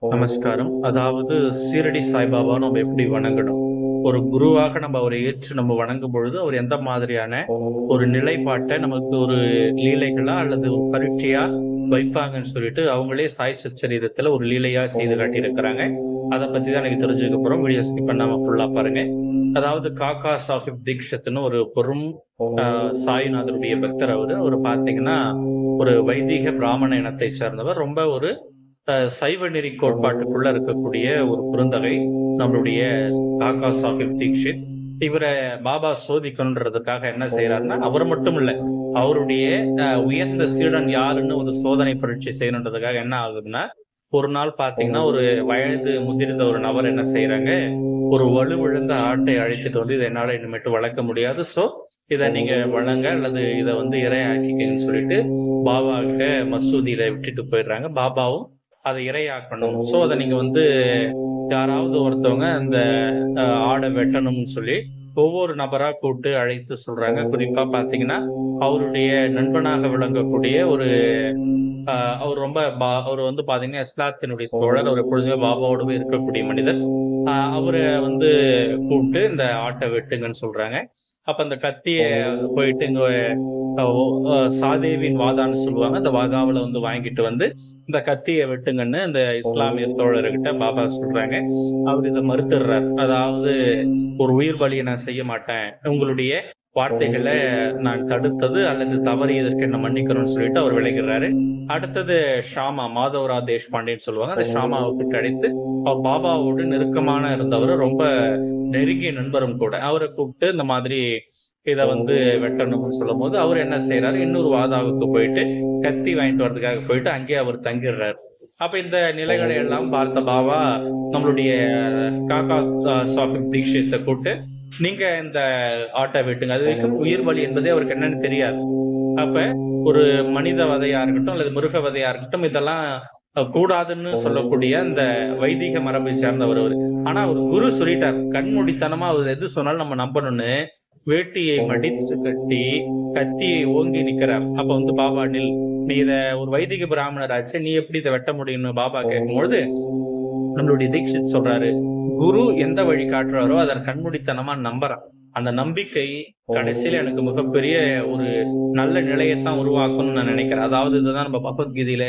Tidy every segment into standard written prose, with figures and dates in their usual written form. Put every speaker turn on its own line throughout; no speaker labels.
நமஸ்காரம். அதாவது சீரடி சாய்பாபா நம்ம எப்படி வணங்கணும்? ஒரு குருவாக நம்ம அவரை ஏற்று நம்ம வணங்கும் பொழுது, அவர் எந்த மாதிரியான ஒரு நிலைப்பாட்டை நமக்கு ஒரு லீலைகளா அல்லது ஒரு பரீட்சையா வைப்பாங்கன்னு சொல்லிட்டு, அவங்களே சாய் சச்சரிதத்துல ஒரு லீலையா செய்து காட்டியிருக்கிறாங்க. அத பத்தி தான் இன்னைக்கு தெரிஞ்சுக்க போறோம். வீடியோ ஸ்கிப் பண்ணாம ஃபுல்லா பாருங்க. அதாவது காக்கா சாஹிப் தீக்ஷித்ன்னு ஒரு பெரும் சாய்நாதருடைய பக்தர் அவரு. அவரு பார்த்தீங்கன்னா, ஒரு வைதீக பிராமண இனத்தை சேர்ந்தவர். ரொம்ப ஒரு சைவ நெறி கோட்பாட்டுக்குள்ள இருக்கக்கூடிய ஒரு குறுந்தகை நம்மளுடைய காக்கா சாஹிப் தீக்ஷித். இவரை பாபா சோதிக்கணுன்றதுக்காக என்ன செய்யறாருன்னா, அவர் மட்டும் இல்ல, அவருடைய உயர்ந்த சீடன் யாருன்னு ஒரு சோதனை பரீட்சை செய்யணுன்றதுக்காக என்ன ஆகுதுன்னா, ஒரு நாள் பாத்தீங்கன்னா ஒரு வயது முதிர்ந்த ஒரு நபர் என்ன செய்யறாங்க, ஒரு வலுவிழந்த ஆட்டை அழைத்துட்டு வந்து, இதை என்னால இனிமேட்டு வளர்க்க முடியாது, சோ இதை நீங்க வழங்க அல்லது இதை வந்து இரையாக்கிக்கன்னு சொல்லிட்டு பாபா கிட்ட மசூதியில விட்டுட்டு போயிடுறாங்க. பாபாவும் அதை இரையாக்கணும், சோ அதை நீங்க வந்து யாராவது ஒருத்தவங்க அந்த ஆடை வெட்டணும்னு சொல்லி ஒவ்வொரு நபரா கூப்பிட்டு அழைத்து சொல்றாங்க. குறிப்பா பாத்தீங்கன்னா, அவருடைய நண்பனாக விளங்கக்கூடிய ஒரு அவர் ரொம்ப அவர் வந்து பாத்தீங்கன்னா இஸ்லாத்தினுடைய தோழர். அவர் எப்பொழுதுமே பாபாவோடவே இருக்கக்கூடிய மனிதர். அவரை வந்து கூப்பிட்டு இந்த ஆட்டை வெட்டுங்கன்னு சொல்றாங்க. அப்ப அந்த கத்திய போயிட்டு இங்க சாதேவின் வாதான்னு சொல்லுவாங்க, அந்த வாதாவில வந்து வாங்கிட்டு வந்து இந்த கத்தியை வெட்டுங்கன்னு இந்த இஸ்லாமிய தோழர்கிட்ட பாபா சொல்றாங்க. அவர் இதை மறுத்துடுறார். அதாவது ஒரு உயிர் பலியை நான் செய்ய மாட்டேன், உங்களுடைய வார்த்தைகளை நான் தடுத்தது அல்லது தவறியதற்கு என்ன மன்னிக்கிறோம்னு சொல்லிட்டு அவர் விளைகிறாரு. அடுத்தது ஷாமா, மாதவரா தேஷ்பாண்டேன்னு சொல்லுவாங்க, அந்த ஷாமாவை கூப்பிட்டு அழைத்து, அவர் பாபாவோடு நெருக்கமான இருந்தவர், ரொம்ப நெருங்கிய நண்பரும் கூட. அவரை கூப்பிட்டு இந்த மாதிரி இதை வந்து வெட்டணும்னு சொல்லும் போது அவர் என்ன செய்யறாரு, இன்னொரு வாதாவுக்கு போயிட்டு கத்தி வாங்கிட்டு வர்றதுக்காக போயிட்டு அங்கேயே அவர் தங்கிடுறாரு. அப்ப இந்த நிலைகளை எல்லாம் பார்த்த பாபா நம்மளுடைய காக்கா சாஹிப் தீக்ஷித்தை கூப்பிட்டு, நீங்க இந்த ஆட்டை வெட்டுங்க. அது வரைக்கும் உயிர் பலி என்பதே அவருக்கு என்னன்னு தெரியாது. அப்ப ஒரு மனித வதையா இருக்கட்டும் அல்லது மிருக வதையா இருக்கட்டும், இதெல்லாம் கூடாதுன்னு சொல்லக்கூடிய அந்த வைதிக மரபை சேர்ந்தவர் அவரு. ஆனா ஒரு குரு சொல்லிட்டார், கண்மூடித்தனமா அவர் எது சொன்னாலும் நம்ம நம்பணும்னு. வேட்டியை மடித்து கட்டி கத்தியை ஓங்கி நிக்கிறார். அப்ப வந்து பாபா நில், நீ இத ஒரு வைதிக பிராமணர் ஆச்சு, நீ எப்படி இதை வெட்ட முடியும்னு பாபா கேட்கும்பொழுது நம்மளுடைய தீக்ஷித் சொல்றாரு, குரு எந்த வழி காட்டுறாரோ அதன் கண்மூடித்தனமா நம்புறான். அந்த நம்பிக்கை கடைசியில எனக்கு மிகப்பெரிய ஒரு நல்ல நிலையத்தான் உருவாக்கும்னு நான் நினைக்கிறேன். அதாவது இதுதான் நம்ம பகவத்கீதையில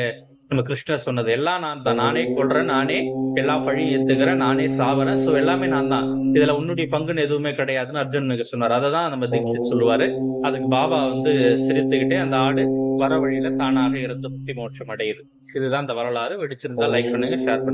நம்ம கிருஷ்ணர் சொன்னது, எல்லாம் நான் தான், நானே கொள்றேன், நானே எல்லா பழியும் ஏத்துக்கிறேன், நானே சாவறேன், சோ எல்லாமே நான் தான், இதுல உன்னுடைய பங்குன்னு எதுவுமே கிடையாதுன்னு அர்ஜுனுக்கு சொன்னார். அததான் நம்ம தீக்ஷித் சொல்லுவாரு. அதுக்கு பாபா வந்து சிரித்துக்கிட்டே அந்த ஆடு வர வழியில தானாக இருந்து முக்தி மோட்சம் அடையுது. இதுதான் இந்த வரலாறு. வெடிச்சிருந்தா லைக் பண்ணுங்க, ஷேர் பண்ணுங்க.